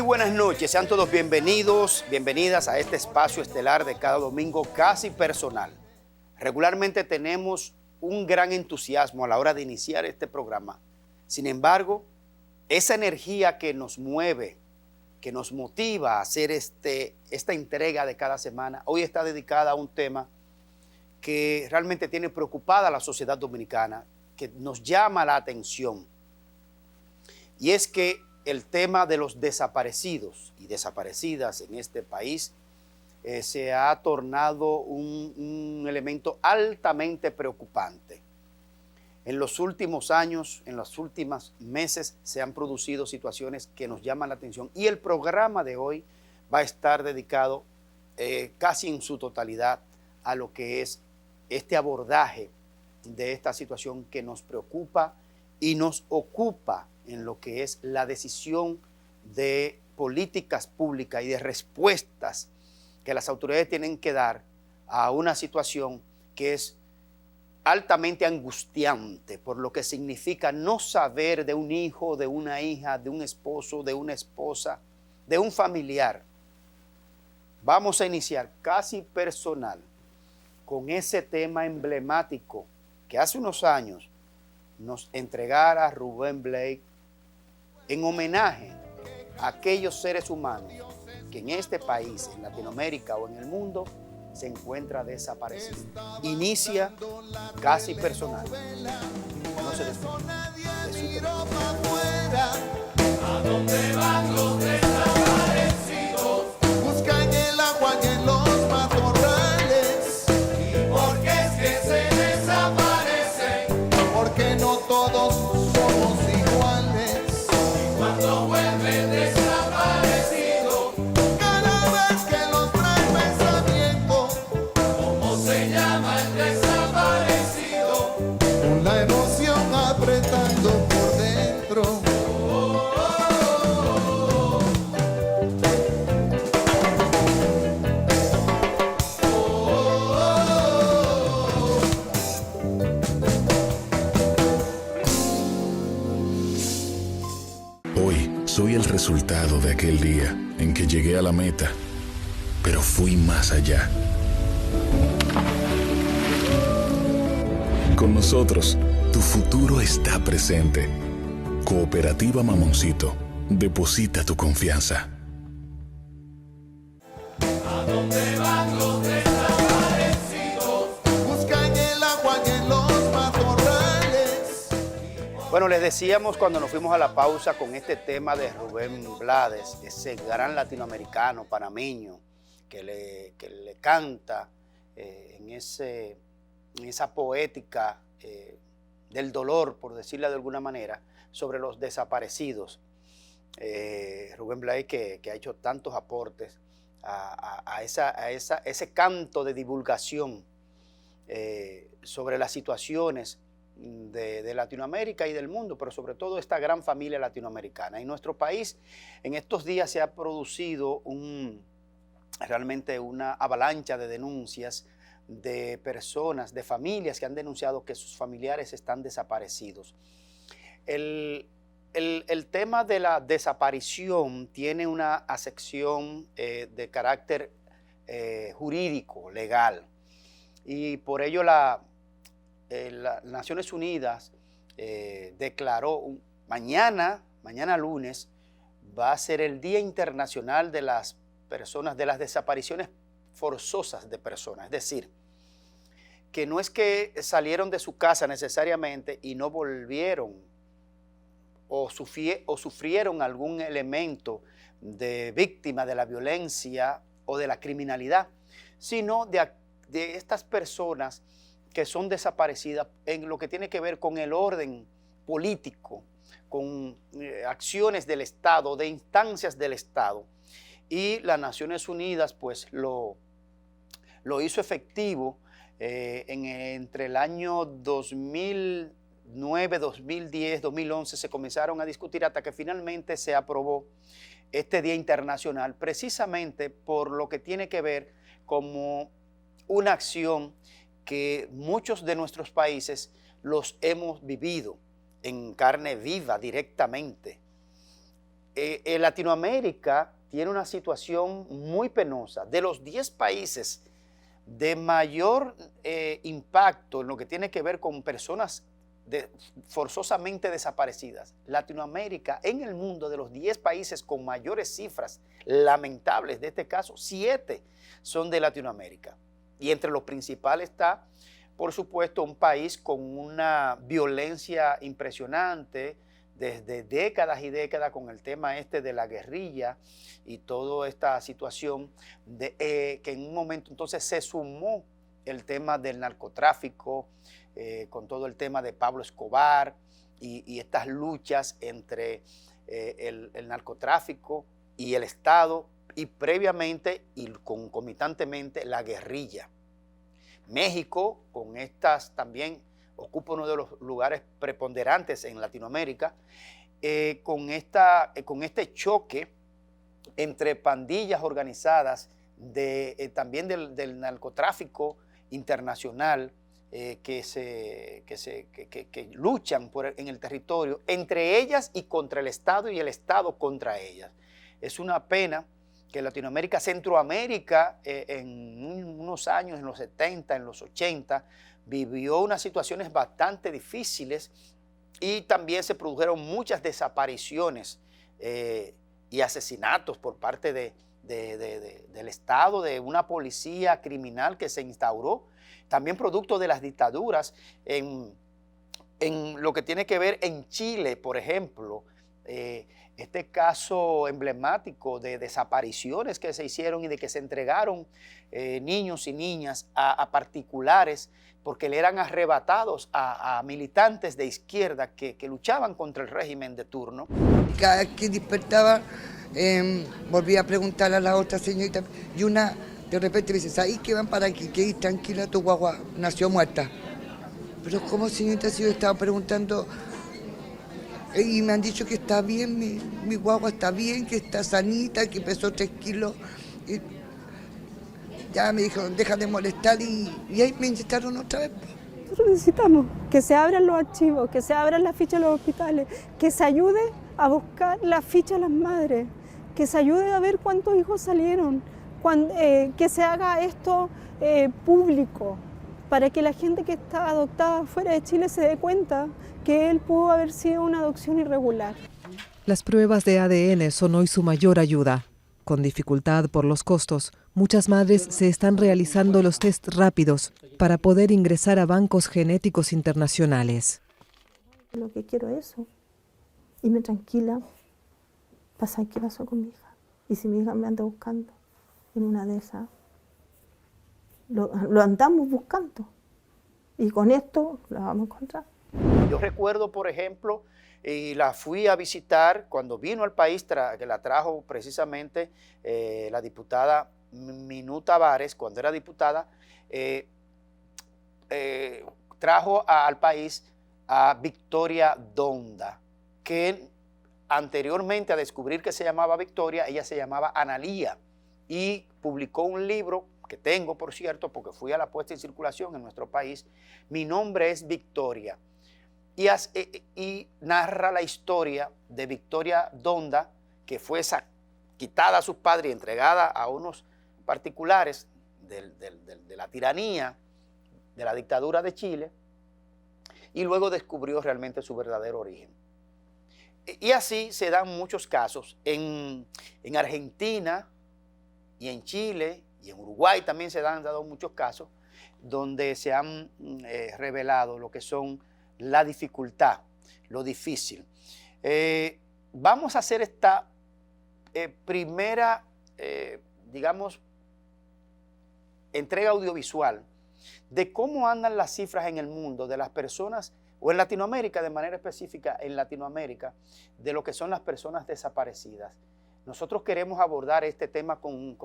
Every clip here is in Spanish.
buenas noches, sean todos bienvenidos, bienvenidas a este espacio estelar de cada domingo casi personal. Regularmente tenemos un gran entusiasmo a la hora de iniciar este programa. Sin embargo, esa energía que nos mueve, que nos motiva a hacer esta entrega de cada semana, hoy está dedicada a un tema que realmente tiene preocupada a la sociedad dominicana, que nos llama la atención. Y es que el tema de los desaparecidos y desaparecidas en este país se ha tornado un elemento altamente preocupante. En los últimos años, en los últimos meses, se han producido situaciones que nos llaman la atención. Y el programa de hoy va a estar dedicado casi en su totalidad a lo que es este abordaje de esta situación que nos preocupa y nos ocupa en lo que es la decisión de políticas públicas y de respuestas que las autoridades tienen que dar a una situación que es altamente angustiante por lo que significa no saber de un hijo, de una hija, de un esposo, de una esposa, de un familiar. Vamos a iniciar casi personal con ese tema emblemático que hace unos años nos entregara Rubén Blades en homenaje a aquellos seres humanos que en este país, en Latinoamérica o en el mundo, se encuentra desaparecido. Inicia casi personal. No se despega de su teléfono. ¿A dónde van los desaparecidos? Buscan el agua y en los matorrales. ¿Y por qué es que se desaparecen? Porque no todos somos iguales. Y cuando vuelven desaparecidos, cada vez que los trae pensamiento, ¿cómo se llama el desaparecido? Con la emoción apretando por dentro. Soy el resultado de aquel día en que llegué a la meta, pero fui más allá. Con nosotros, tu futuro está presente. Cooperativa Mamoncito, deposita tu confianza. ¿A dónde van los desaparecidos? Buscan el agua y en los matorrales. Bueno, les decíamos cuando nos fuimos a la pausa con este tema de Rubén Blades, ese gran latinoamericano, panameño, que le canta en esa poética del dolor, por decirla de alguna manera, sobre los desaparecidos. Rubén Blades que ha hecho tantos aportes a ese canto de divulgación sobre las situaciones de Latinoamérica y del mundo, pero sobre todo esta gran familia latinoamericana. En nuestro país, en estos días se ha producido realmente una avalancha de denuncias de personas, de familias que han denunciado que sus familiares están desaparecidos. El tema de la desaparición tiene una acepción de carácter jurídico, legal, y por ello las Naciones Unidas declaró mañana lunes va a ser el Día Internacional de las Personas, de las desapariciones forzosas de personas. Es decir, que no es que salieron de su casa necesariamente y no volvieron o sufrieron algún elemento de víctima de la violencia o de la criminalidad, sino de estas personas que son desaparecidas en lo que tiene que ver con el orden político, con acciones del Estado, de instancias del Estado. Y las Naciones Unidas pues lo hizo efectivo entre el año 2009, 2010, 2011 se comenzaron a discutir hasta que finalmente se aprobó este Día Internacional, precisamente por lo que tiene que ver como una acción que muchos de nuestros países los hemos vivido en carne viva directamente. Latinoamérica tiene una situación muy penosa. De los 10 países de mayor impacto en lo que tiene que ver con personas forzosamente desaparecidas, Latinoamérica en el mundo, de los 10 países con mayores cifras lamentables de este caso, 7 son de Latinoamérica. Y entre los principales está, por supuesto, un país con una violencia impresionante desde décadas y décadas con el tema de la guerrilla y toda esta situación que en un momento entonces se sumó el tema del narcotráfico, con todo el tema de Pablo Escobar y estas luchas entre el narcotráfico y el Estado y previamente y concomitantemente la guerrilla. México con estas también ocupa uno de los lugares preponderantes en Latinoamérica con este choque entre pandillas organizadas también del narcotráfico internacional que luchan en el territorio entre ellas y contra el Estado y el Estado contra ellas. Es una pena que Latinoamérica, Centroamérica, en unos años, en los 70, en los 80, vivió unas situaciones bastante difíciles y también se produjeron muchas desapariciones y asesinatos por parte del Estado, de una policía criminal que se instauró, también producto de las dictaduras en lo que tiene que ver en Chile, por ejemplo, este caso emblemático de desapariciones que se hicieron y de que se entregaron niños y niñas a particulares porque le eran arrebatados a militantes de izquierda que luchaban contra el régimen de turno. Cada vez que despertaba, volvía a preguntar a la otra señorita y una de repente me dice, ¿sabes que van para aquí? Quédate tranquila, tu guagua nació muerta. Pero ¿cómo, señorita, si yo estaba preguntando? Y me han dicho que está bien, mi guagua está bien, que está sanita, que pesó 3 kilos. Y ya me dijeron, deja de molestar y ahí me inyectaron otra vez. Nosotros necesitamos que se abran los archivos, que se abran las fichas de los hospitales, que se ayude a buscar las fichas de las madres, que se ayude a ver cuántos hijos salieron, que se haga esto público, para que la gente que está adoptada fuera de Chile se dé cuenta que él pudo haber sido una adopción irregular. Las pruebas de ADN son hoy su mayor ayuda. Con dificultad por los costos, muchas madres se están realizando los test rápidos para poder ingresar a bancos genéticos internacionales. Lo que quiero es eso, irme tranquila, pasar qué pasó con mi hija. Y si mi hija me anda buscando, en una de esas, lo andamos buscando. Y con esto la vamos a encontrar. Yo recuerdo, por ejemplo, y la fui a visitar cuando vino al país, que la trajo precisamente la diputada Minú Tavares, cuando era diputada, trajo al país a Victoria Donda, que anteriormente a descubrir que se llamaba Victoria, ella se llamaba Analía, y publicó un libro que tengo, por cierto, porque fui a la puesta en circulación en nuestro país. Mi nombre es Victoria. Y narra la historia de Victoria Donda, que fue quitada a sus padres y entregada a unos particulares de la tiranía, de la dictadura de Chile, y luego descubrió realmente su verdadero origen. Y así se dan muchos casos. En Argentina y en Chile y en Uruguay también se han dado muchos casos donde se han revelado lo que son la dificultad, lo difícil. Vamos a hacer esta primera, digamos, entrega audiovisual de cómo andan las cifras en el mundo de las personas, o en Latinoamérica, de manera específica en Latinoamérica, de lo que son las personas desaparecidas. Nosotros queremos abordar este tema con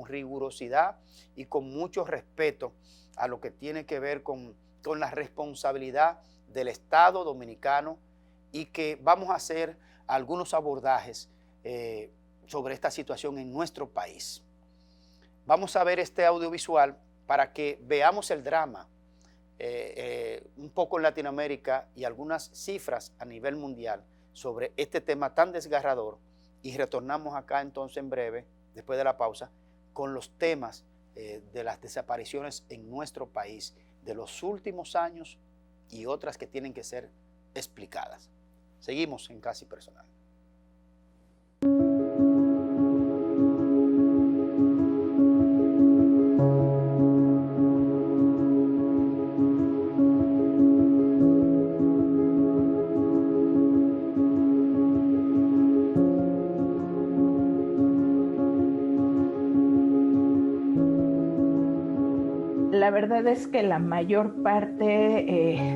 rigurosidad y con mucho respeto a lo que tiene que ver con la responsabilidad del Estado dominicano, y que vamos a hacer algunos abordajes sobre esta situación en nuestro país. Vamos a ver este audiovisual para que veamos el drama un poco en Latinoamérica y algunas cifras a nivel mundial sobre este tema tan desgarrador y retornamos acá entonces en breve, después de la pausa, con los temas de las desapariciones en nuestro país de los últimos años y otras que tienen que ser explicadas. Seguimos en Casi Personal. La verdad es que la mayor parte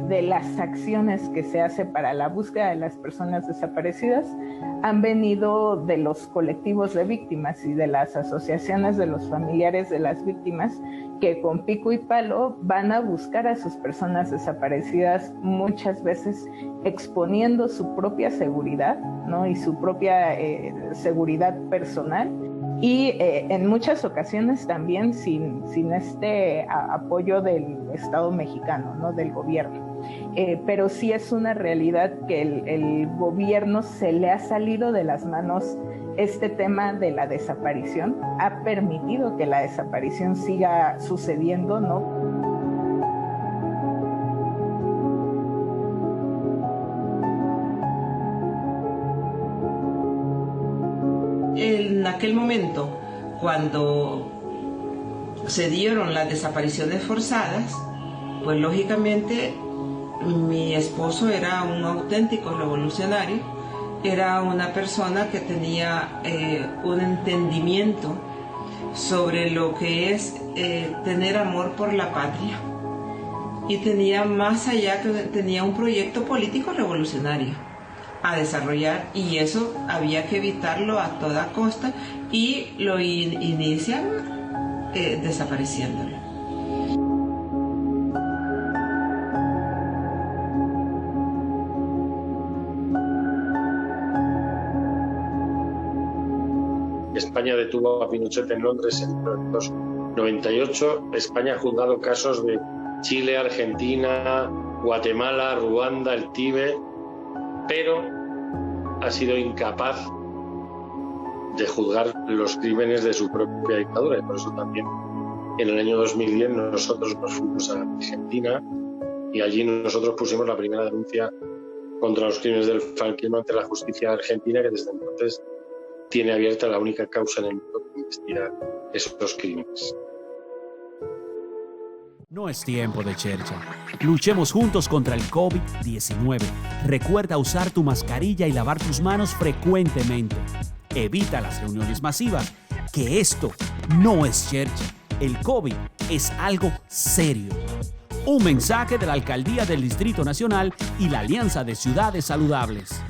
de las acciones que se hace para la búsqueda de las personas desaparecidas han venido de los colectivos de víctimas y de las asociaciones de los familiares de las víctimas, que con pico y palo van a buscar a sus personas desaparecidas, muchas veces exponiendo su propia seguridad, ¿no? Y su propia seguridad personal. Y en muchas ocasiones también sin este apoyo del Estado mexicano, ¿no? Del gobierno. Pero sí es una realidad que el gobierno se le ha salido de las manos este tema de la desaparición, ha permitido que la desaparición siga sucediendo, ¿no? En aquel momento, cuando se dieron las desapariciones forzadas, pues lógicamente mi esposo era un auténtico revolucionario, era una persona que tenía un entendimiento sobre lo que es tener amor por la patria, y tenía más allá, que tenía un proyecto político revolucionario a desarrollar, y eso había que evitarlo a toda costa, y lo iniciaron desapareciéndolo. España detuvo a Pinochet en Londres en 1998. España ha juzgado casos de Chile, Argentina, Guatemala, Ruanda, el Tíbet, pero ha sido incapaz de juzgar los crímenes de su propia dictadura, y por eso también en el año 2010 nosotros nos fuimos a Argentina y allí nosotros pusimos la primera denuncia contra los crímenes del franquismo ante la justicia argentina, que desde entonces tiene abierta la única causa en el mundo que investiga esos crímenes. No es tiempo de chercha. Luchemos juntos contra el COVID-19. Recuerda usar tu mascarilla y lavar tus manos frecuentemente. Evita las reuniones masivas, que esto no es chercha. El COVID es algo serio. Un mensaje de la Alcaldía del Distrito Nacional y la Alianza de Ciudades Saludables.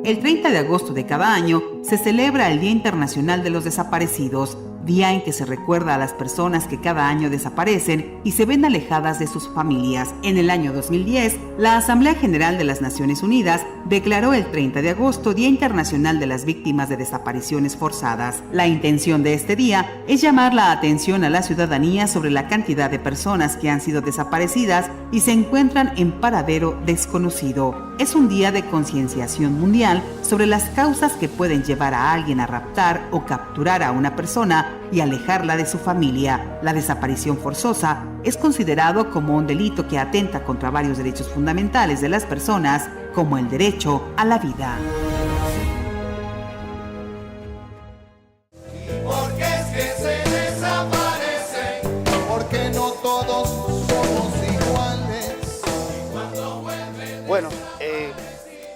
El 30 de agosto de cada año se celebra el Día Internacional de los Desaparecidos, día en que se recuerda a las personas que cada año desaparecen y se ven alejadas de sus familias. En el año 2010, la Asamblea General de las Naciones Unidas declaró el 30 de agosto Día Internacional de las Víctimas de Desapariciones Forzadas. La intención de este día es llamar la atención a la ciudadanía sobre la cantidad de personas que han sido desaparecidas y se encuentran en paradero desconocido. Es un día de concienciación mundial sobre las causas que pueden llevar a alguien a raptar o capturar a una persona y alejarla de su familia. La desaparición forzosa es considerado como un delito que atenta contra varios derechos fundamentales de las personas, como el derecho a la vida. Porque es que se desaparecen, porque no todos somos iguales. Bueno,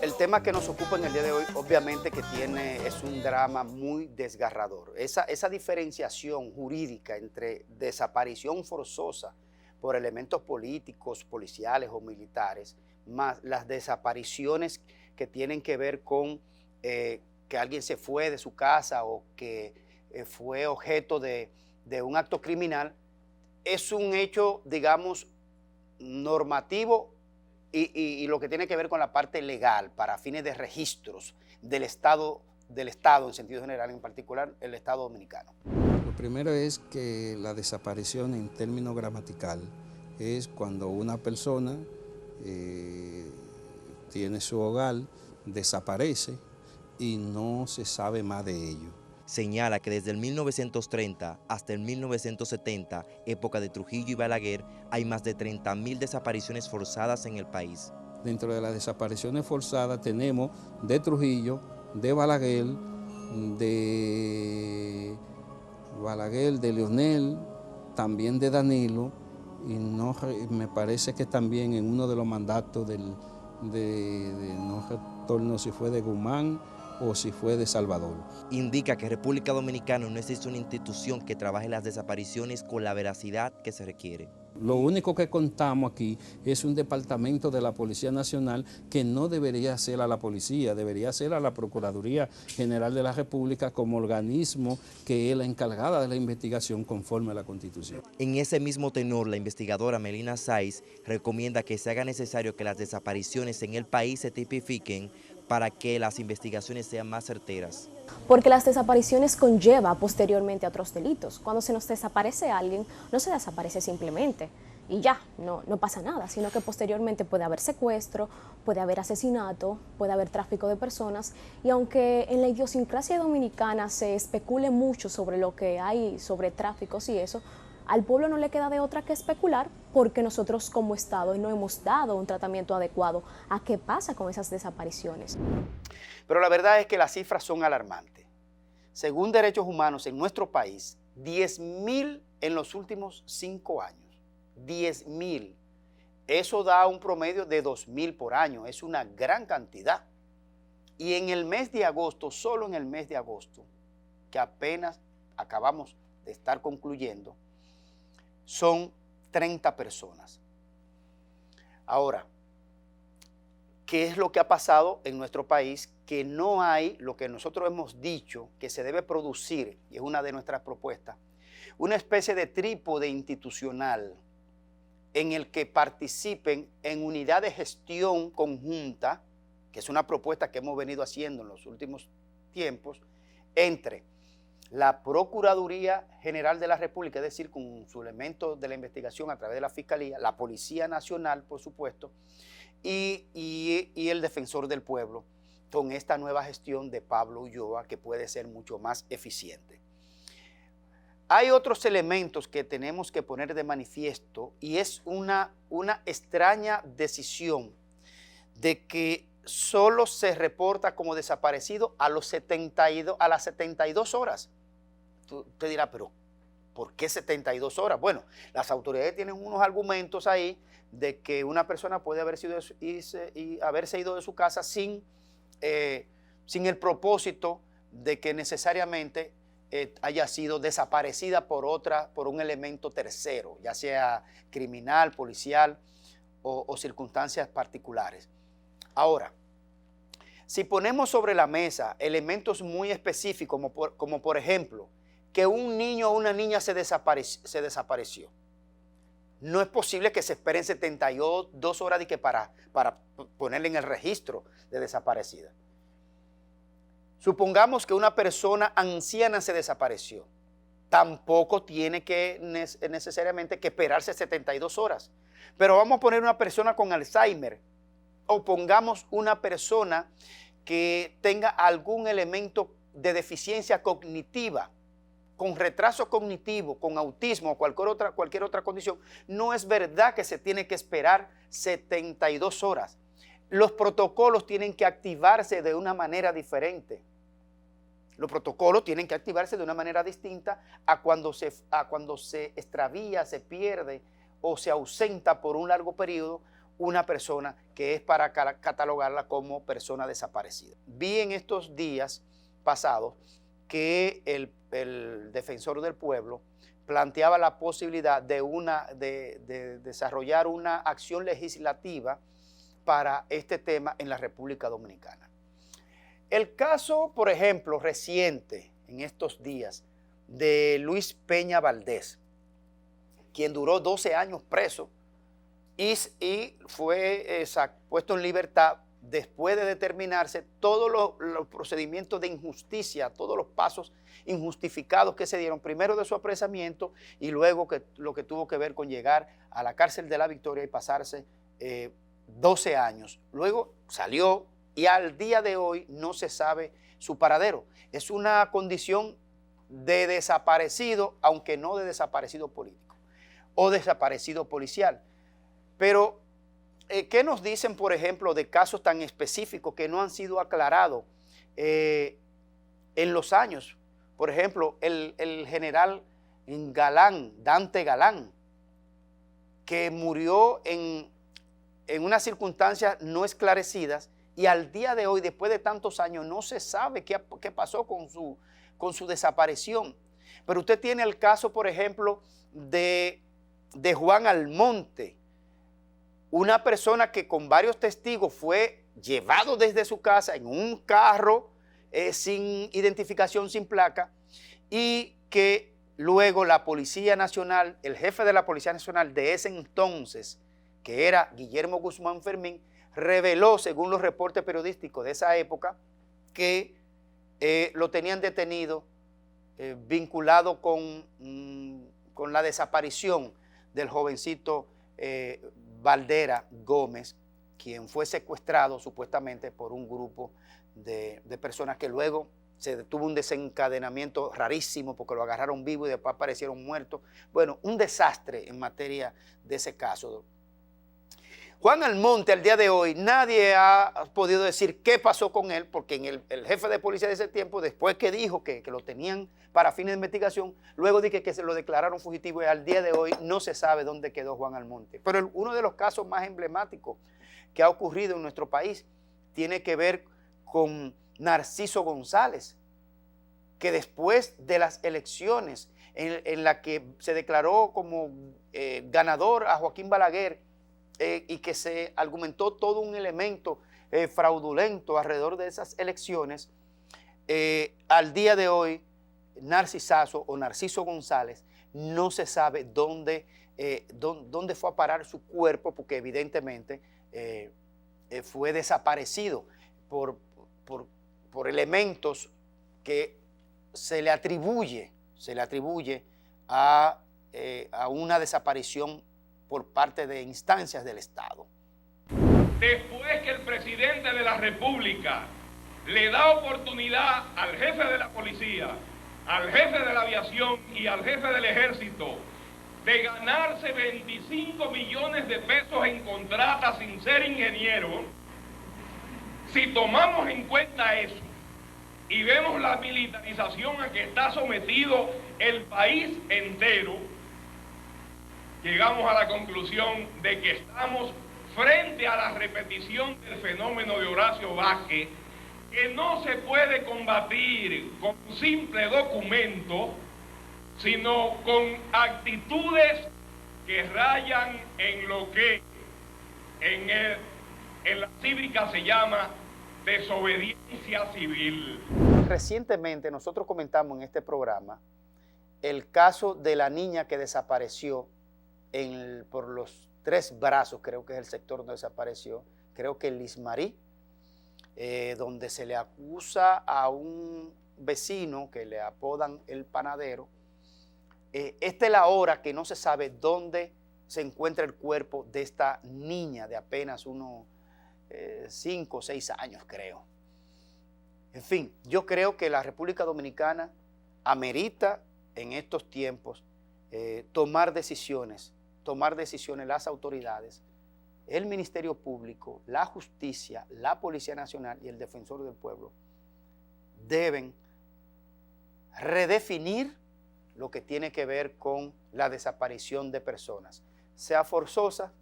el tema que nos ocupa en el día de hoy, obviamente que es un drama muy desgarrador. Esa diferenciación jurídica entre desaparición forzosa por elementos políticos, policiales o militares, más las desapariciones que tienen que ver con que alguien se fue de su casa o que fue objeto de un acto criminal, es un hecho, digamos, normativo y lo que tiene que ver con la parte legal para fines de registros del Estado en sentido general, en particular el Estado dominicano. Lo primero es que la desaparición en término gramatical es cuando una persona tiene su hogar, desaparece y no se sabe más de ello. Señala que desde el 1930 hasta el 1970, época de Trujillo y Balaguer, hay más de 30.000 desapariciones forzadas en el país. Dentro de las desapariciones forzadas tenemos de Trujillo, de Balaguer, de Leonel, también de Danilo, y me parece que también en uno de los mandatos de no retorno si fue de Guzmán o si fue de Salvador. Indica que República Dominicana no existe una institución que trabaje las desapariciones con la veracidad que se requiere. Lo único que contamos aquí es un departamento de la Policía Nacional que no debería ser a la policía, debería ser a la Procuraduría General de la República como organismo que es la encargada de la investigación conforme a la Constitución. En ese mismo tenor, la investigadora Melina Saiz recomienda que se haga necesario que las desapariciones en el país se tipifiquen para que las investigaciones sean más certeras. Porque las desapariciones conlleva posteriormente a otros delitos. Cuando se nos desaparece alguien, no se desaparece simplemente y ya, no pasa nada, sino que posteriormente puede haber secuestro, puede haber asesinato, puede haber tráfico de personas, y aunque en la idiosincrasia dominicana se especule mucho sobre lo que hay sobre tráficos y eso, al pueblo no le queda de otra que especular, porque nosotros como Estado no hemos dado un tratamiento adecuado a qué pasa con esas desapariciones. Pero la verdad es que las cifras son alarmantes. Según Derechos Humanos en nuestro país, 10.000 en los últimos 5 años. 10.000. Eso da un promedio de 2.000 por año. Es una gran cantidad. Y en el mes de agosto, solo en el mes de agosto, que apenas acabamos de estar concluyendo, son 30 personas. Ahora, ¿qué es lo que ha pasado en nuestro país? Que no hay lo que nosotros hemos dicho que se debe producir, y es una de nuestras propuestas, una especie de trípode institucional en el que participen en unidad de gestión conjunta, que es una propuesta que hemos venido haciendo en los últimos tiempos, entre la Procuraduría General de la República, es decir, con su elemento de la investigación a través de la Fiscalía, la Policía Nacional, por supuesto, y el Defensor del Pueblo, con esta nueva gestión de Pablo Ulloa, que puede ser mucho más eficiente. Hay otros elementos que tenemos que poner de manifiesto, y es una extraña decisión de que solo se reporta como desaparecido a las 72 horas. Usted dirá, pero ¿por qué 72 horas? Bueno, las autoridades tienen unos argumentos ahí de que una persona puede haberse ido de su casa sin el propósito de que necesariamente haya sido desaparecida por un elemento tercero, ya sea criminal, policial o circunstancias particulares. Ahora, si ponemos sobre la mesa elementos muy específicos, como por ejemplo, que un niño o una niña se desapareció, no es posible que se esperen 72 horas para ponerle en el registro de desaparecida. Supongamos que una persona anciana se desapareció. Tampoco tiene que necesariamente que esperarse 72 horas. Pero vamos a poner una persona con Alzheimer, o pongamos una persona que tenga algún elemento de deficiencia cognitiva, con retraso cognitivo, con autismo o cualquier otra condición. No es verdad que se tiene que esperar 72 horas. Los protocolos tienen que activarse de una manera diferente. Los protocolos tienen que activarse de una manera distinta a cuando se extravía, se pierde o se ausenta por un largo periodo una persona que es para catalogarla como persona desaparecida. Vi en estos días pasados que el Defensor del Pueblo planteaba la posibilidad de desarrollar una acción legislativa para este tema en la República Dominicana. El caso, por ejemplo, reciente en estos días de Luis Peña Valdés, quien duró 12 años preso y fue puesto en libertad después de determinarse todos los procedimientos de injusticia, todos los pasos injustificados que se dieron, primero de su apresamiento y luego lo que tuvo que ver con llegar a la cárcel de La Victoria y pasarse 12 años. Luego salió y al día de hoy no se sabe su paradero. Es una condición de desaparecido, aunque no de desaparecido político o desaparecido policial. Pero, ¿qué nos dicen, por ejemplo, de casos tan específicos que no han sido aclarados en los años? Por ejemplo, el general Galán, Dante Galán, que murió en unas circunstancias no esclarecidas y al día de hoy, después de tantos años, no se sabe qué pasó con su desaparición. Pero usted tiene el caso, por ejemplo, de Juan Almonte, una persona que con varios testigos fue llevado desde su casa en un carro sin identificación, sin placa, y que luego la Policía Nacional, el jefe de la Policía Nacional de ese entonces, que era Guillermo Guzmán Fermín, reveló, según los reportes periodísticos de esa época, que lo tenían detenido vinculado con la desaparición del jovencito Valdera Gómez, quien fue secuestrado supuestamente por un grupo de personas que luego se tuvo un desencadenamiento rarísimo porque lo agarraron vivo y después aparecieron muertos. Bueno, un desastre en materia de ese caso. Juan Almonte, al día de hoy, nadie ha podido decir qué pasó con él, porque el jefe de policía de ese tiempo, después que dijo que lo tenían para fines de investigación, luego dije que se lo declararon fugitivo y al día de hoy no se sabe dónde quedó Juan Almonte. Pero uno de los casos más emblemáticos que ha ocurrido en nuestro país tiene que ver con Narciso González, que después de las elecciones en la que se declaró como ganador a Joaquín Balaguer, y que se argumentó todo un elemento fraudulento alrededor de esas elecciones, al día de hoy Narcisazo o Narciso González no se sabe dónde fue a parar su cuerpo, porque evidentemente fue desaparecido por elementos que se le atribuye a una desaparición por parte de instancias del Estado. Después que el presidente de la República le da oportunidad al jefe de la policía, al jefe de la aviación y al jefe del ejército de ganarse 25 millones de pesos en contrata sin ser ingeniero, si tomamos en cuenta eso y vemos la militarización a que está sometido el país entero, llegamos a la conclusión de que estamos frente a la repetición del fenómeno de Horacio Vázquez, que no se puede combatir con un simple documento, sino con actitudes que rayan en lo que en la cívica se llama desobediencia civil. Recientemente nosotros comentamos en este programa el caso de la niña que desapareció por los Tres Brazos, creo que es el sector donde desapareció, creo que Liz Marie, donde se le acusa a un vecino que le apodan el panadero. Esta es la hora que no se sabe dónde se encuentra el cuerpo de esta niña de apenas unos 5 o 6 años, creo. En fin, yo creo que la República Dominicana amerita en estos tiempos tomar decisiones las autoridades, el Ministerio Público, la Justicia, la Policía Nacional y el Defensor del Pueblo deben redefinir lo que tiene que ver con la desaparición de personas, sea forzosa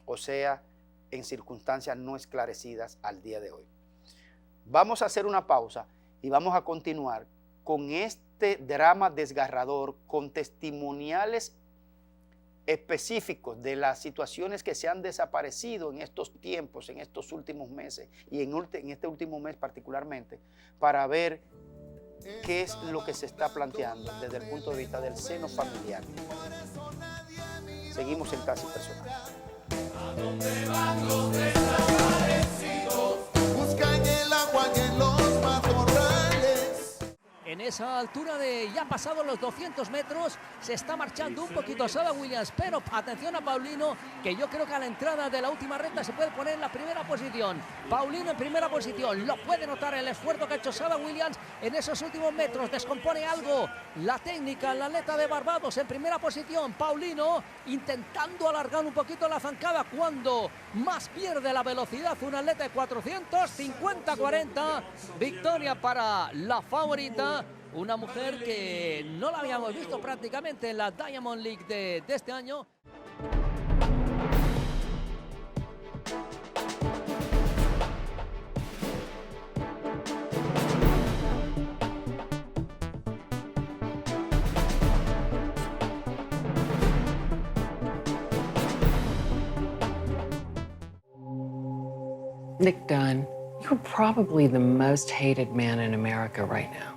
o sea en circunstancias no esclarecidas al día de hoy. Vamos a hacer una pausa y vamos a continuar con este drama desgarrador, con testimoniales específicos de las situaciones que se han desaparecido en estos tiempos, en estos últimos meses y en este último mes particularmente, para ver qué es lo que se está planteando desde el punto de vista del seno familiar. Seguimos en Casi Personal. ¿A dónde van los desaparecidos? Buscan el agua y en los matorrales. En esa altura de ya pasado los 200 metros, se está marchando un poquito Sada Williams, pero atención a Paulino, que yo creo que a la entrada de la última recta se puede poner en la primera posición. Paulino en primera posición, lo puede notar el esfuerzo que ha hecho Sada Williams en esos últimos metros, descompone algo la técnica, la atleta de Barbados en primera posición. Paulino intentando alargar un poquito la zancada cuando más pierde la velocidad, un atleta de 450-40, victoria para la favorita. Una mujer que no la habíamos visto prácticamente en la Diamond League de este año. Nick Dunn, you're probably the most hated man in America right now.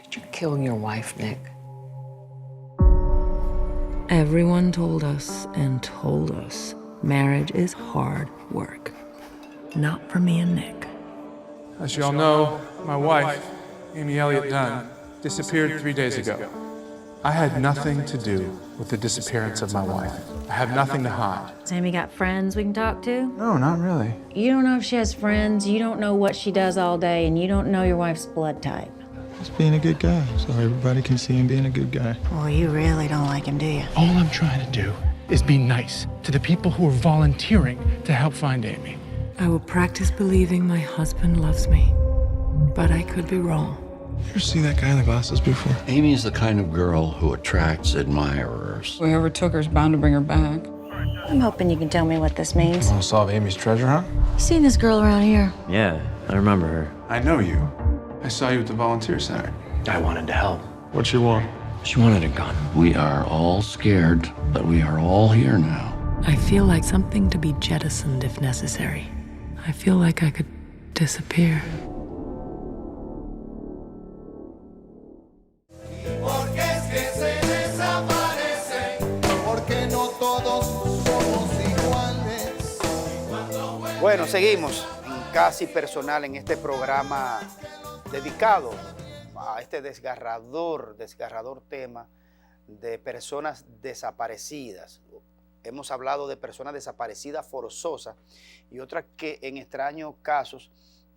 Did you kill your wife, Nick? Everyone told us marriage is hard work. Not for me and Nick. As you all know, my wife, Amy Elliott Dunn, disappeared 3 days ago. I had nothing to do with the disappearance of my wife. I have nothing to hide. Has Amy got friends we can talk to? No, not really. You don't know if she has friends, you don't know what she does all day, and you don't know your wife's blood type. Just being a good guy, so everybody can see him being a good guy. Well, you really don't like him, do you? All I'm trying to do is be nice to the people who are volunteering to help find Amy. I will practice believing my husband loves me, but I could be wrong. You ever see that guy in the glasses before? Amy's the kind of girl who attracts admirers. Whoever took her is bound to bring her back. I'm hoping you can tell me what this means. Want to solve Amy's treasure hunt? You seen this girl around here? Yeah, I remember her. I know you. I saw you at the volunteer center. I wanted to help. What you want? She wanted a gun. We are all scared, but we are all here now. I feel like something to be jettisoned if necessary. I feel like I could disappear. Porque es que se desaparecen, porque no todos somos iguales. Bueno, seguimos en Casi Personal en este programa dedicado a este desgarrador tema de personas desaparecidas. Hemos hablado de personas desaparecidas forzosas y otras que en extraños casos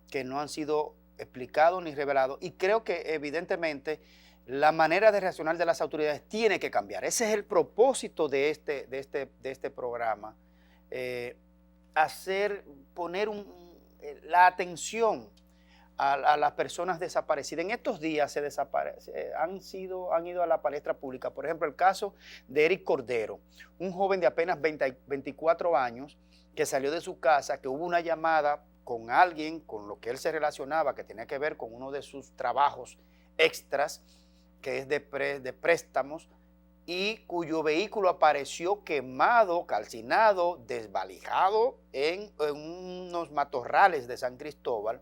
que no han sido explicados ni revelados, y creo que evidentemente la manera de reaccionar de las autoridades tiene que cambiar. Ese es el propósito de este programa, poner la atención a las personas desaparecidas. En estos días han ido a la palestra pública, por ejemplo, el caso de Eric Cordero, un joven de apenas 24 años que salió de su casa, que hubo una llamada con alguien con lo que él se relacionaba, que tenía que ver con uno de sus trabajos extras, que es de préstamos, y cuyo vehículo apareció quemado, calcinado, desvalijado en unos matorrales de San Cristóbal.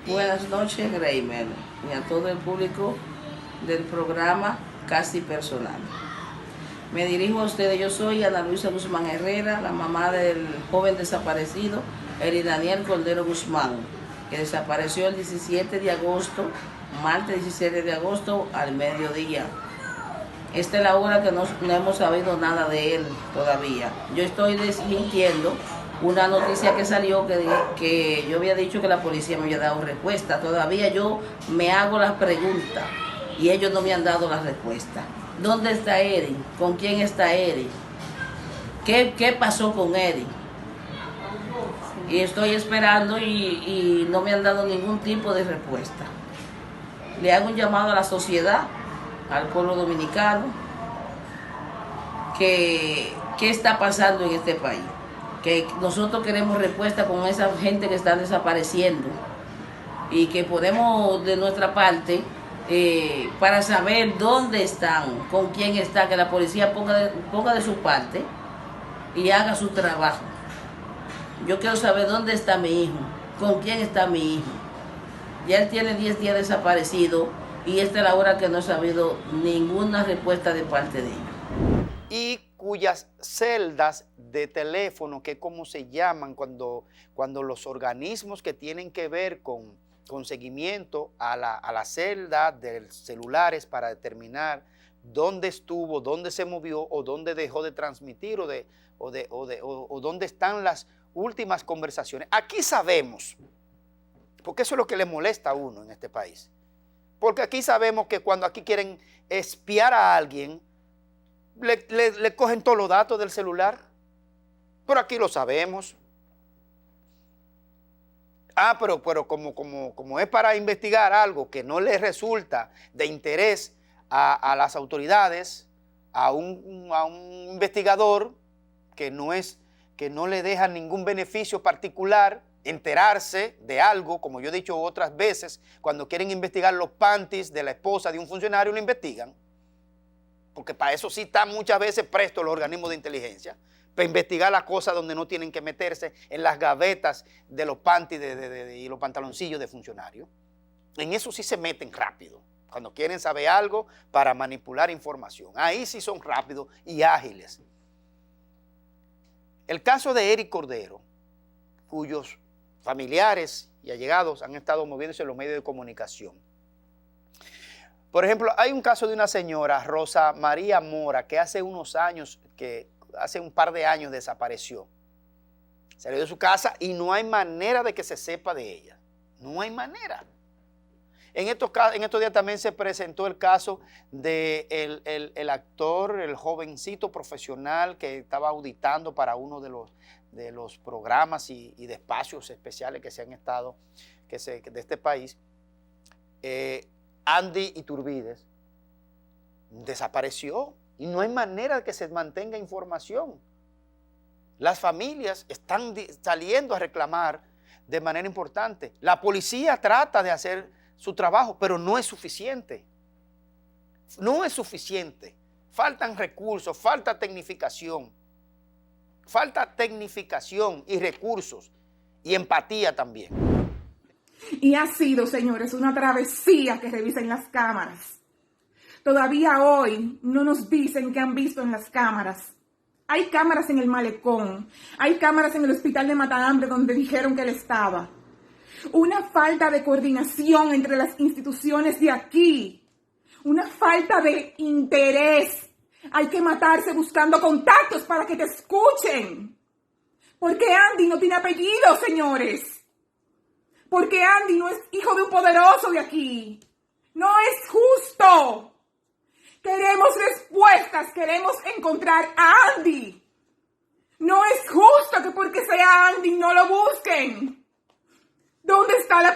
Buenas noches, Greimer, y a todo el público del programa Casi Personal. Me dirijo a ustedes, yo soy Ana Luisa Guzmán Herrera, la mamá del joven desaparecido, Eric Daniel Cordero Guzmán, que desapareció el 17 de agosto, martes 17 de agosto al mediodía. Esta es la hora que no hemos sabido nada de él todavía. Yo estoy desmintiendo una noticia que salió que yo había dicho que la policía me había dado respuesta. Todavía yo me hago las preguntas y ellos no me han dado la respuesta. ¿Dónde está Eric? ¿Con quién está Eric? ¿Qué pasó con Eric? Y estoy esperando y no me han dado ningún tipo de respuesta. Le hago un llamado a la sociedad, al pueblo dominicano, que qué está pasando en este país. Que nosotros queremos respuesta con esa gente que está desapareciendo y que ponemos de nuestra parte para saber dónde están, con quién está, que la policía ponga de su parte y haga su trabajo. Yo quiero saber dónde está mi hijo, con quién está mi hijo. Ya él tiene 10 días desaparecido y esta es la hora que no he sabido ninguna respuesta de parte de ellos. Y cuyas celdas de teléfono, que es como se llaman cuando los organismos que tienen que ver con con seguimiento a la celda de celulares para determinar dónde estuvo, dónde se movió o dónde dejó de transmitir o dónde están las últimas conversaciones. Aquí sabemos, porque eso es lo que le molesta a uno en este país, porque aquí sabemos que cuando aquí quieren espiar a alguien, le cogen todos los datos del celular, pero aquí lo sabemos. Pero como es para investigar algo que no le resulta de interés a las autoridades, a un investigador que no le deja ningún beneficio particular, enterarse de algo, como yo he dicho otras veces, cuando quieren investigar los panties de la esposa de un funcionario, lo investigan, porque para eso sí están muchas veces prestos los organismos de inteligencia, para investigar las cosas donde no tienen que meterse, en las gavetas de los panties y los pantaloncillos de funcionarios. En eso sí se meten rápido, cuando quieren saber algo para manipular información. Ahí sí son rápidos y ágiles. El caso de Eric Cordero, cuyos familiares y allegados han estado moviéndose en los medios de comunicación. Por ejemplo, hay un caso de una señora, Rosa María Mora, que hace un par de años desapareció. Salió de su casa y no hay manera de que se sepa de ella. No hay manera. En estos días también se presentó el caso del actor, el jovencito profesional que estaba auditando para uno de los programas y de espacios especiales que se han estado de este país. Andy Iturbides desapareció y no hay manera de que se mantenga información. Las familias están saliendo a reclamar de manera importante. La policía trata de hacer su trabajo, pero no es suficiente. No es suficiente. Faltan recursos, falta tecnificación. Falta tecnificación y recursos y empatía también. Y ha sido, señores, una travesía que revisen las cámaras. Todavía hoy no nos dicen qué han visto en las cámaras. Hay cámaras en el malecón, hay cámaras en el hospital de Matahambre donde dijeron que él estaba. Una falta de coordinación entre las instituciones de aquí. Una falta de interés. Hay que matarse buscando contactos para que te escuchen. Porque Andy no tiene apellido, señores. Porque Andy no es hijo de un poderoso de aquí. No es justo. Queremos respuestas, queremos encontrar a Andy. No es justo que porque sea Andy no lo busquen. ¿Dónde está la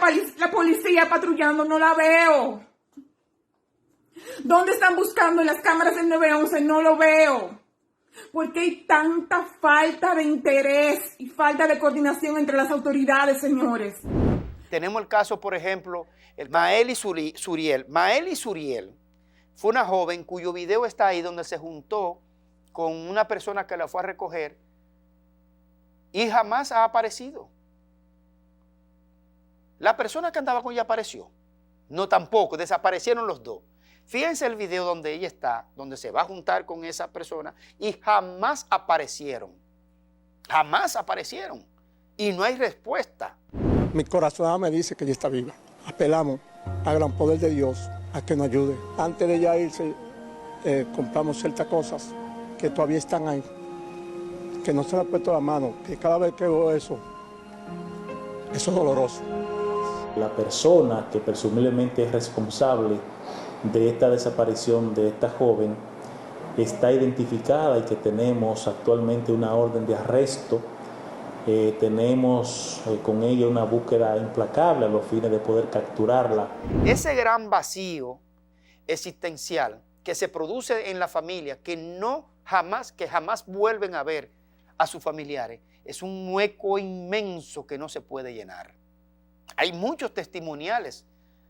policía patrullando? No la veo. ¿Dónde están buscando en las cámaras del 911? No lo veo. ¿Por qué hay tanta falta de interés y falta de coordinación entre las autoridades, señores? Tenemos el caso, por ejemplo, Maeli Suriel. Maeli Suriel fue una joven cuyo video está ahí, donde se juntó con una persona que la fue a recoger y jamás ha aparecido. La persona que andaba con ella apareció. No, tampoco, desaparecieron los dos. Fíjense el video donde ella está, donde se va a juntar con esa persona y jamás aparecieron. Jamás aparecieron. Y no hay respuesta. Mi corazón me dice que ella está viva. Apelamos al gran poder de Dios a que nos ayude. Antes de ella irse, compramos ciertas cosas que todavía están ahí, que no se le ha puesto la mano, que cada vez que veo eso es doloroso. La persona que presumiblemente es responsable de esta desaparición de esta joven está identificada y que tenemos actualmente una orden de arresto. Tenemos con ella una búsqueda implacable a los fines de poder capturarla. Ese gran vacío existencial que se produce en la familia, que jamás vuelven a ver a sus familiares, es un hueco inmenso que no se puede llenar. Hay muchos testimoniales.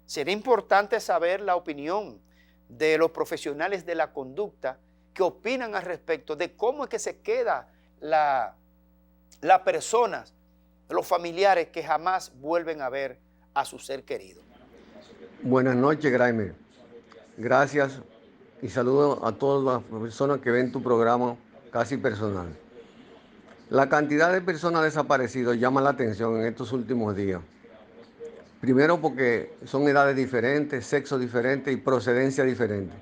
Sería importante saber la opinión de los profesionales de la conducta que opinan al respecto de cómo es que se queda las personas, los familiares que jamás vuelven a ver a su ser querido. Buenas noches, Graimer. Gracias y saludo a todas las personas que ven tu programa Casi Personal. La cantidad de personas desaparecidas llama la atención en estos últimos días. Primero porque son edades diferentes, sexos diferentes y procedencia diferente.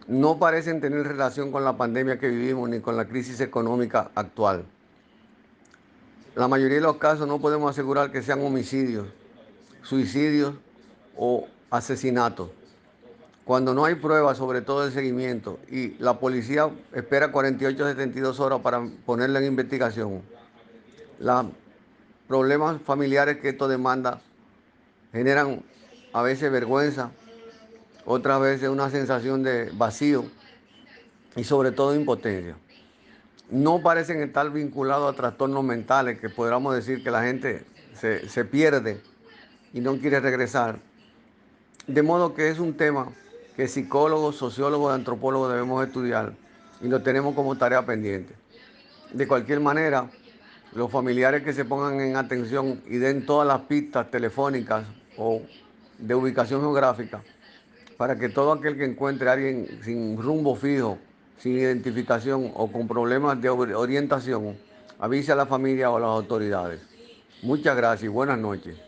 No parecen tener relación con la pandemia que vivimos ni con la crisis económica actual. La mayoría de los casos no podemos asegurar que sean homicidios, suicidios o asesinatos. Cuando no hay pruebas sobre todo el seguimiento y la policía espera 48 a 72 horas para ponerla en investigación, los problemas familiares que esto demanda generan a veces vergüenza, otras veces una sensación de vacío y sobre todo impotencia. No parecen estar vinculados a trastornos mentales que podríamos decir que la gente se pierde y no quiere regresar. De modo que es un tema que psicólogos, sociólogos, antropólogos debemos estudiar y lo tenemos como tarea pendiente. De cualquier manera, los familiares que se pongan en atención y den todas las pistas telefónicas o de ubicación geográfica para que todo aquel que encuentre a alguien sin rumbo fijo, sin identificación o con problemas de orientación, avise a la familia o a las autoridades. Muchas gracias y buenas noches.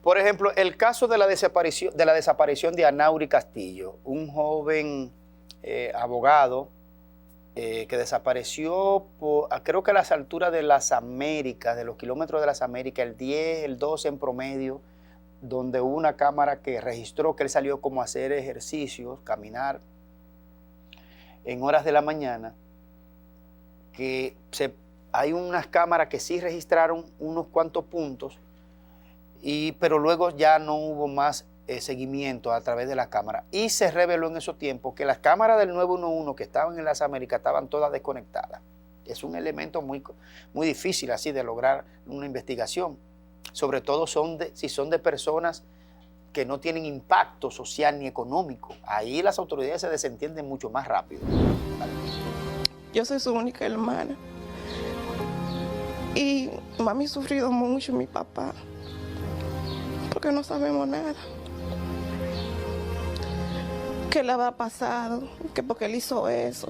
Por ejemplo, el caso de la desaparición de Anaury Castillo, un joven abogado que desapareció creo que a las alturas de las Américas, de los kilómetros de las Américas, el 10, el 12 en promedio, donde hubo una cámara que registró que él salió como a hacer ejercicios, caminar en horas de la mañana, que hay unas cámaras que sí registraron unos cuantos puntos, pero luego ya no hubo más seguimiento a través de la cámara. Y se reveló en esos tiempos que las cámaras del 911 que estaban en las Américas estaban todas desconectadas. Es un elemento muy difícil así de lograr una investigación. Sobre todo si son de personas que no tienen impacto social ni económico. Ahí las autoridades se desentienden mucho más rápido. Yo soy su única hermana. Y mami ha sufrido mucho, mi papá, porque no sabemos nada. ¿Qué le habrá pasado? Que porque él hizo eso.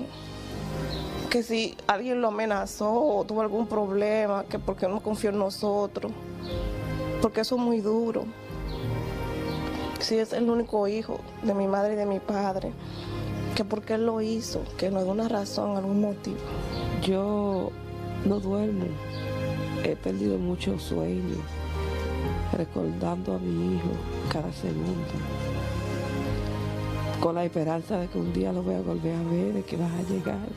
Que si alguien lo amenazó o tuvo algún problema, que porque no confió en nosotros. Porque eso es muy duro. Si es el único hijo de mi madre y de mi padre, que porque él lo hizo, que no hay una razón, algún motivo. Yo no duermo, he perdido muchos sueños, recordando a mi hijo cada segundo, con la esperanza de que un día lo voy a volver a ver, de que vas a llegar,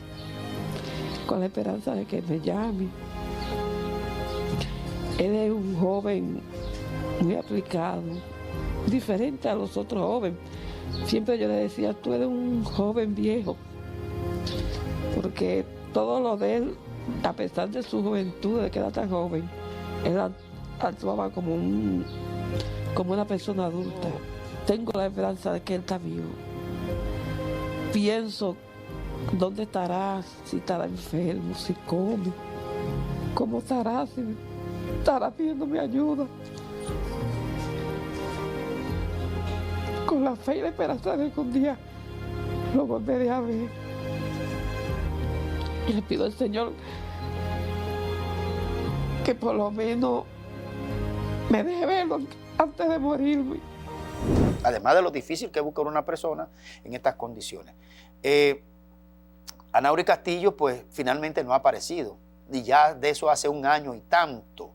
con la esperanza de que me llame. Él es un joven muy aplicado, diferente a los otros jóvenes. Siempre yo le decía, tú eres un joven viejo, porque todo lo de él, a pesar de su juventud, de que era tan joven, él actuaba como una persona adulta. Tengo la esperanza de que él está vivo. Pienso, ¿dónde estará? Si estará enfermo, si come, ¿cómo estará? Si estará pidiéndome ayuda. Con la fe y la esperanza de que un día lo volveré a ver. Y le pido al Señor que por lo menos me deje verlo antes de morirme. Además de lo difícil que es buscar una persona en estas condiciones. Anaury Castillo, pues finalmente no ha aparecido. Y ya de eso hace un año y tanto.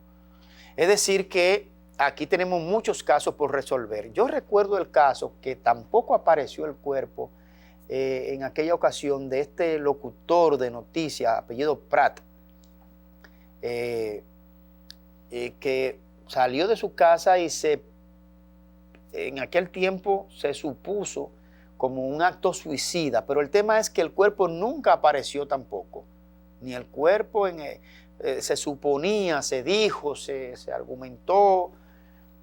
Es decir que aquí tenemos muchos casos por resolver. Yo recuerdo el caso que tampoco apareció el cuerpo en aquella ocasión de este locutor de noticias, apellido Pratt, que salió de su casa y en aquel tiempo se supuso como un acto suicida, pero el tema es que el cuerpo nunca apareció tampoco, ni el cuerpo se suponía, se dijo, se argumentó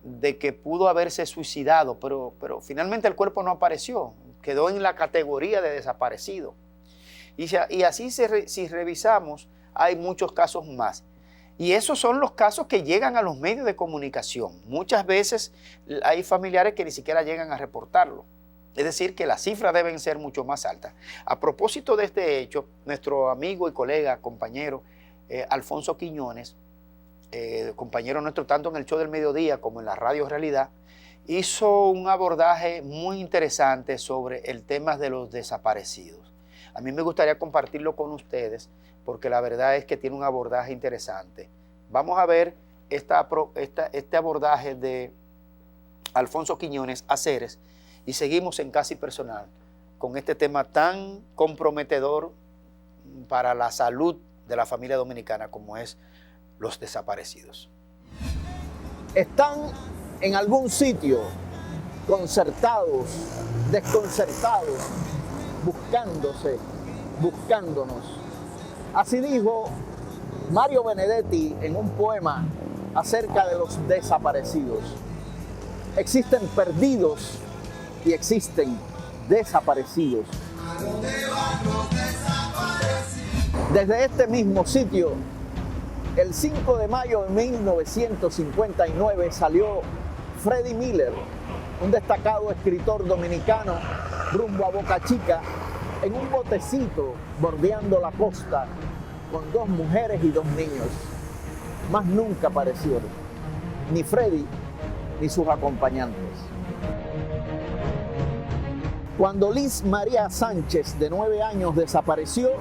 de que pudo haberse suicidado, pero finalmente el cuerpo no apareció, quedó en la categoría de desaparecido. Y así si revisamos, hay muchos casos más. Y esos son los casos que llegan a los medios de comunicación. Muchas veces hay familiares que ni siquiera llegan a reportarlo. Es decir, que las cifras deben ser mucho más altas. A propósito de este hecho, nuestro amigo y colega, compañero, Alfonso Quiñones, compañero nuestro, tanto en el show del mediodía como en la radio Realidad, hizo un abordaje muy interesante sobre el tema de los desaparecidos. A mí me gustaría compartirlo con ustedes porque la verdad es que tiene un abordaje interesante. Vamos a ver este abordaje de Alfonso Quiñones Aceres y seguimos en Casi Personal con este tema tan comprometedor para la salud de la familia dominicana como es los desaparecidos. Están en algún sitio concertados, desconcertados, buscándonos. Así dijo Mario Benedetti en un poema acerca de los desaparecidos. Existen perdidos y existen desaparecidos. Desde este mismo sitio, el 5 de mayo de 1959 salió Freddy Miller, un destacado escritor dominicano, rumbo a Boca Chica, en un botecito bordeando la costa con 2 mujeres y 2 niños. Más nunca aparecieron, ni Freddy ni sus acompañantes. Cuando Liz María Sánchez, de 9 años, desapareció,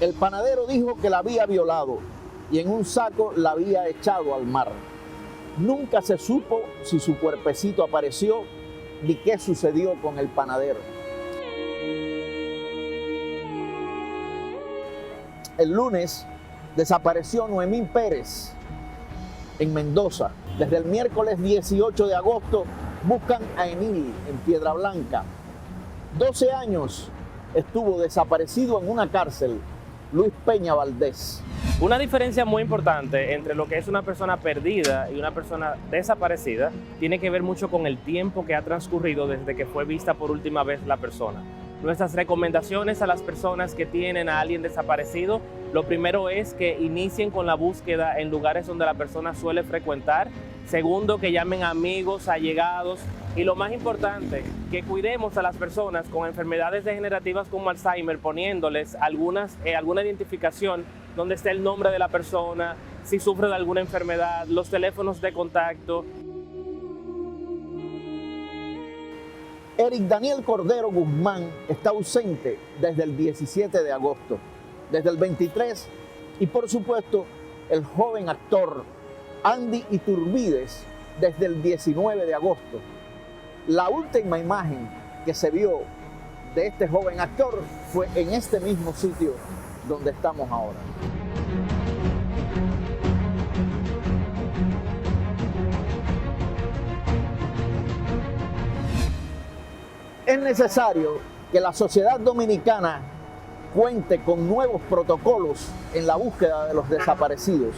el panadero dijo que la había violado y en un saco la había echado al mar. Nunca se supo si su cuerpecito apareció ni qué sucedió con el panadero. El lunes desapareció Noemí Pérez en Mendoza. Desde el miércoles 18 de agosto buscan a Emil en Piedra Blanca. 12 años estuvo desaparecido en una cárcel, Luis Peña Valdés. Una diferencia muy importante entre lo que es una persona perdida y una persona desaparecida tiene que ver mucho con el tiempo que ha transcurrido desde que fue vista por última vez la persona. Nuestras recomendaciones a las personas que tienen a alguien desaparecido, lo primero es que inicien con la búsqueda en lugares donde la persona suele frecuentar. Segundo, que llamen a amigos, allegados. Y lo más importante, que cuidemos a las personas con enfermedades degenerativas como Alzheimer, poniéndoles alguna identificación donde esté el nombre de la persona, si sufre de alguna enfermedad, los teléfonos de contacto. Eric Daniel Cordero Guzmán está ausente desde el 17 de agosto, desde el 23, y por supuesto el joven actor Andy Iturbides desde el 19 de agosto. La última imagen que se vio de este joven actor fue en este mismo sitio donde estamos ahora. Es necesario que la sociedad dominicana cuente con nuevos protocolos en la búsqueda de los desaparecidos.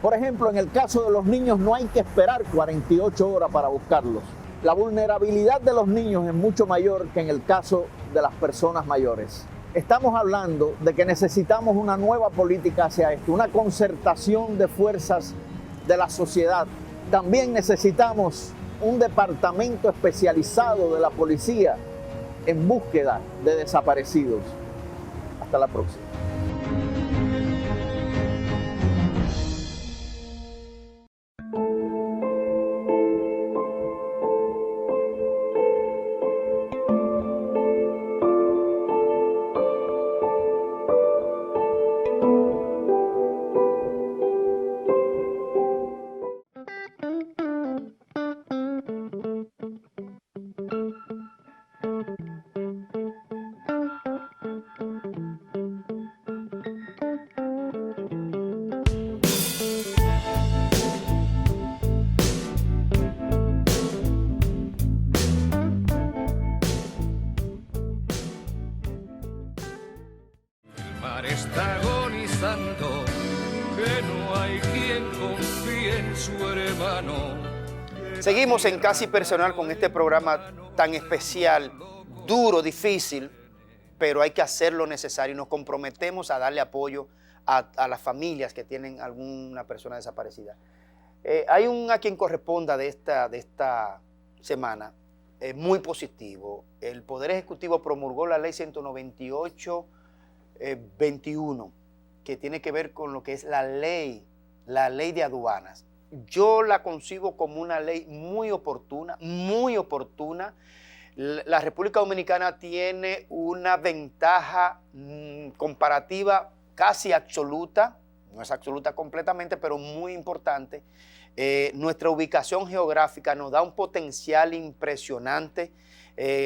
Por ejemplo, en el caso de los niños no hay que esperar 48 horas para buscarlos. La vulnerabilidad de los niños es mucho mayor que en el caso de las personas mayores. Estamos hablando de que necesitamos una nueva política hacia esto, una concertación de fuerzas de la sociedad. También necesitamos un departamento especializado de la policía en búsqueda de desaparecidos. Hasta la próxima. Está agonizando, que no hay quien confíe en su hermano. Seguimos en Casi Personal con este programa tan especial, duro, difícil, pero hay que hacer lo necesario y nos comprometemos a darle apoyo a las familias que tienen alguna persona desaparecida. Hay un a quien corresponda de esta semana muy positivo. El Poder Ejecutivo promulgó la Ley 198-21, que tiene que ver con lo que es la ley la ley de aduanas. Yo la concibo como una ley muy oportuna, muy oportuna. La República Dominicana tiene una ventaja comparativa casi absoluta, no es absoluta completamente, pero muy importante. Nuestra ubicación geográfica nos da un potencial impresionante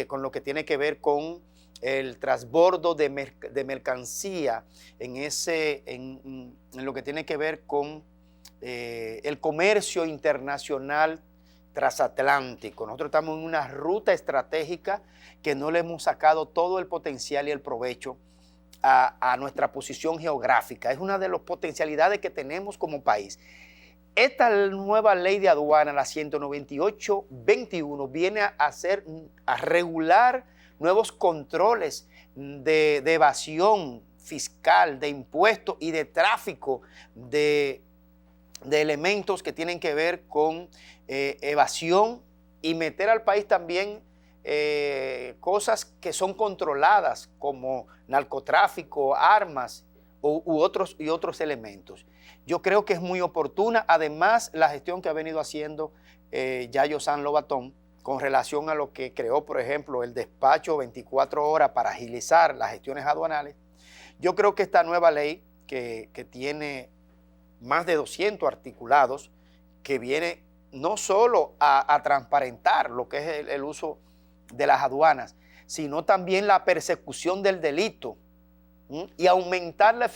con lo que tiene que ver con el transbordo de mercancía en lo que tiene que ver con el comercio internacional transatlántico. Nosotros estamos en una ruta estratégica que no le hemos sacado todo el potencial y el provecho a nuestra posición geográfica. Es una de las potencialidades que tenemos como país. Esta nueva ley de aduana, la 198-21, viene a regular nuevos controles de evasión fiscal, de impuestos y de tráfico de elementos que tienen que ver con evasión, y meter al país también cosas que son controladas como narcotráfico, armas u otros elementos. Yo creo que es muy oportuna. Además, la gestión que ha venido haciendo Yayo San Lobatón con relación a lo que creó, por ejemplo, el despacho 24 horas para agilizar las gestiones aduanales. Yo creo que esta nueva ley, que tiene más de 200 articulados, que viene no solo a transparentar lo que es el uso de las aduanas, sino también la persecución del delito y aumentar la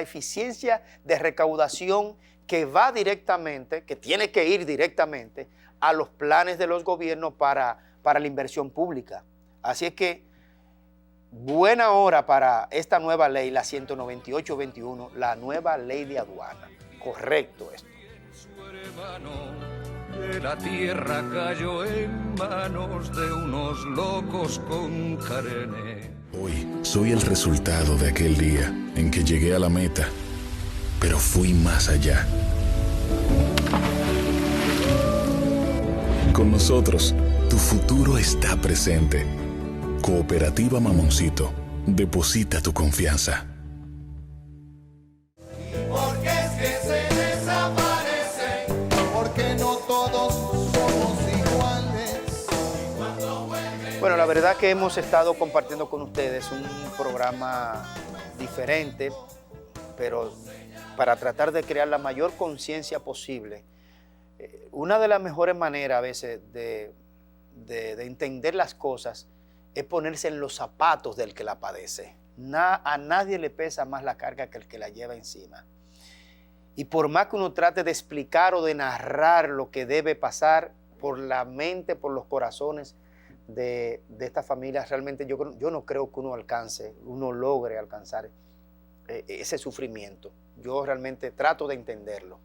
eficiencia de recaudación que va directamente, que tiene que ir directamente a los planes de los gobiernos para la inversión pública. Así es que buena hora para esta nueva ley, la 198-21, la nueva ley de aduana. Correcto esto. De la tierra cayó en manos de unos locos con carenes. Hoy soy el resultado de aquel día en que llegué a la meta, pero fui más allá. Con nosotros, tu futuro está presente. Cooperativa Mamoncito, deposita tu confianza. Porque es que se desaparecen, porque no todos somos iguales. Bueno, la verdad que hemos estado compartiendo con ustedes un programa diferente, pero para tratar de crear la mayor conciencia posible. Una de las mejores maneras a veces de entender las cosas es ponerse en los zapatos del que la padece. A nadie le pesa más la carga que el que la lleva encima. Y por más que uno trate de explicar o de narrar lo que debe pasar por la mente, por los corazones de estas familias, realmente yo no creo que uno logre alcanzar ese sufrimiento. Yo realmente trato de entenderlo.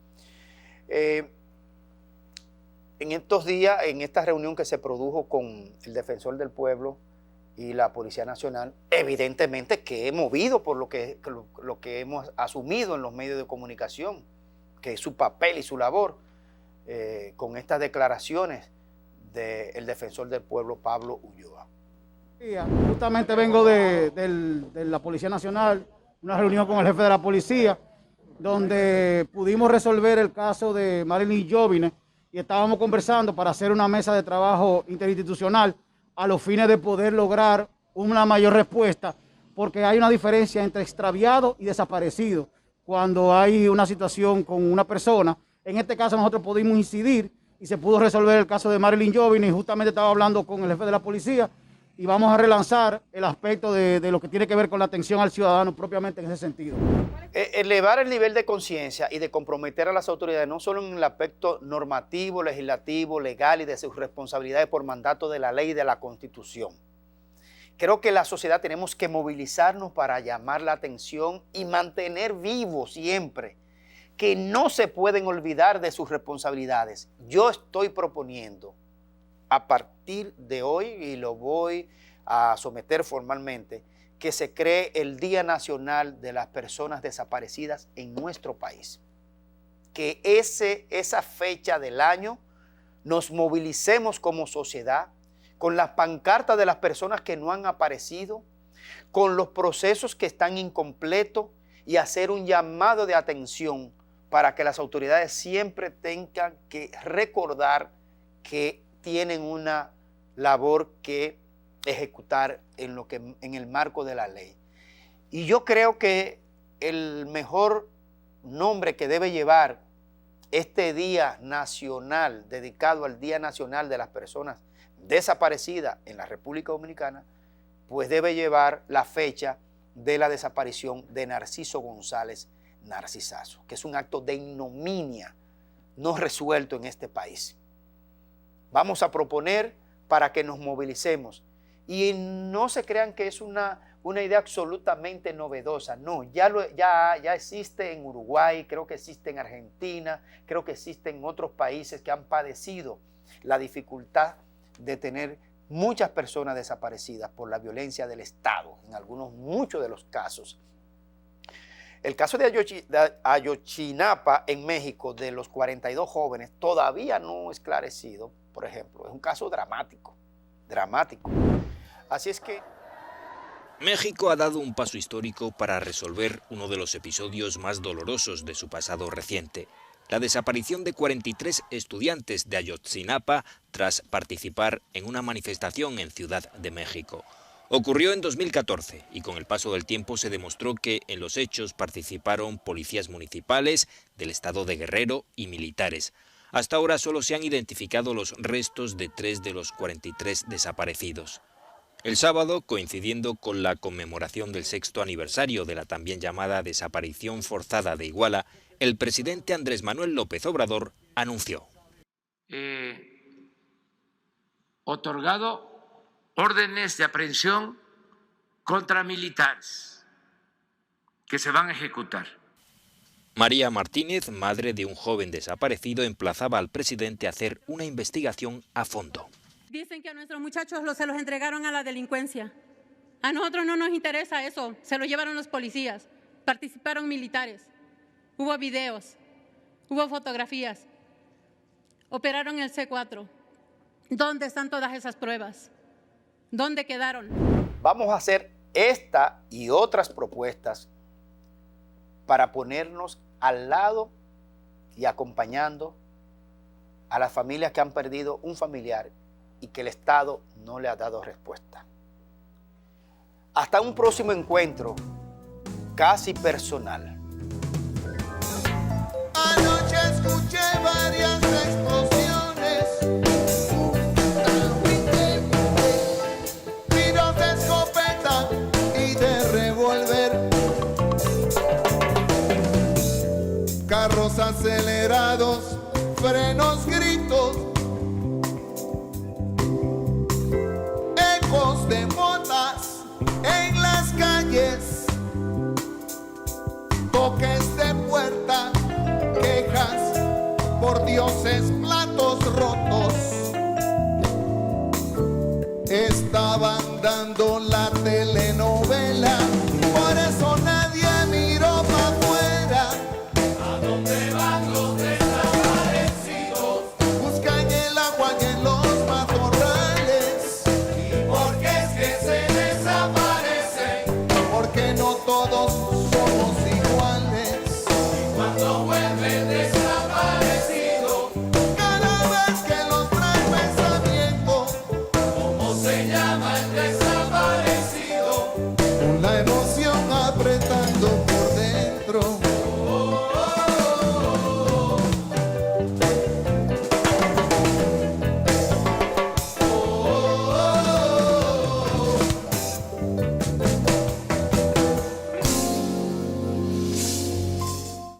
En estos días, en esta reunión que se produjo con el Defensor del Pueblo y la Policía Nacional, evidentemente que he movido por lo que hemos asumido en los medios de comunicación, que es su papel y su labor, con estas declaraciones del Defensor del Pueblo, Pablo Ulloa. Justamente vengo de la Policía Nacional, una reunión con el jefe de la policía, donde pudimos resolver el caso de Marilyn Jovine, y estábamos conversando para hacer una mesa de trabajo interinstitucional a los fines de poder lograr una mayor respuesta, porque hay una diferencia entre extraviado y desaparecido. Cuando hay una situación con una persona, en este caso nosotros pudimos incidir y se pudo resolver el caso de Marilyn Jovine, y justamente estaba hablando con el jefe de la policía y vamos a relanzar el aspecto de lo que tiene que ver con la atención al ciudadano propiamente en ese sentido. Elevar el nivel de conciencia y de comprometer a las autoridades, no solo en el aspecto normativo, legislativo, legal y de sus responsabilidades por mandato de la ley y de la Constitución. Creo que la sociedad tenemos que movilizarnos para llamar la atención y mantener vivo siempre que no se pueden olvidar de sus responsabilidades. Yo estoy proponiendo a partir de hoy, y lo voy a someter formalmente, que se cree el Día Nacional de las Personas Desaparecidas en nuestro país. Que esa fecha del año nos movilicemos como sociedad con las pancartas de las personas que no han aparecido, con los procesos que están incompletos, y hacer un llamado de atención para que las autoridades siempre tengan que recordar que tienen una labor que ejecutar en el marco de la ley. Y yo creo que el mejor nombre que debe llevar este Día Nacional, dedicado al Día Nacional de las Personas Desaparecidas en la República Dominicana, pues debe llevar la fecha de la desaparición de Narciso González Narcisazo, que es un acto de ignominia no resuelto en este país. Vamos a proponer para que nos movilicemos y no se crean que es una idea absolutamente novedosa. No, ya existe en Uruguay, creo que existe en Argentina, creo que existe en otros países que han padecido la dificultad de tener muchas personas desaparecidas por la violencia del Estado, muchos de los casos. El caso de Ayotzinapa en México, de los 42 jóvenes, todavía no esclarecido, por ejemplo, es un caso dramático. Así es que México ha dado un paso histórico para resolver uno de los episodios más dolorosos de su pasado reciente, la desaparición de 43 estudiantes de Ayotzinapa tras participar en una manifestación en Ciudad de México. Ocurrió en 2014 y con el paso del tiempo se demostró que en los hechos participaron policías municipales del estado de Guerrero y militares. Hasta ahora solo se han identificado los restos de 3 de los 43 desaparecidos. El sábado, coincidiendo con la conmemoración del 6º aniversario de la también llamada desaparición forzada de Iguala, el presidente Andrés Manuel López Obrador anunció: otorgado órdenes de aprehensión contra militares que se van a ejecutar. María Martínez, madre de un joven desaparecido, emplazaba al presidente a hacer una investigación a fondo. Dicen que a nuestros muchachos se los entregaron a la delincuencia. A nosotros no nos interesa eso, se lo llevaron los policías, participaron militares, hubo videos, hubo fotografías, operaron el C4. ¿Dónde están todas esas pruebas? ¿Dónde quedaron? Vamos a hacer esta y otras propuestas para ponernos al lado y acompañando a las familias que han perdido un familiar y que el Estado no le ha dado respuesta. Hasta un próximo encuentro, casi personal. Anoche escuché varias explosiones, tiros de escopeta y de revólver, carros acelerados, frenos, gritos, ecos de motas en las calles, toques de puerta, quejas por dioses, platos rotos, estaban dando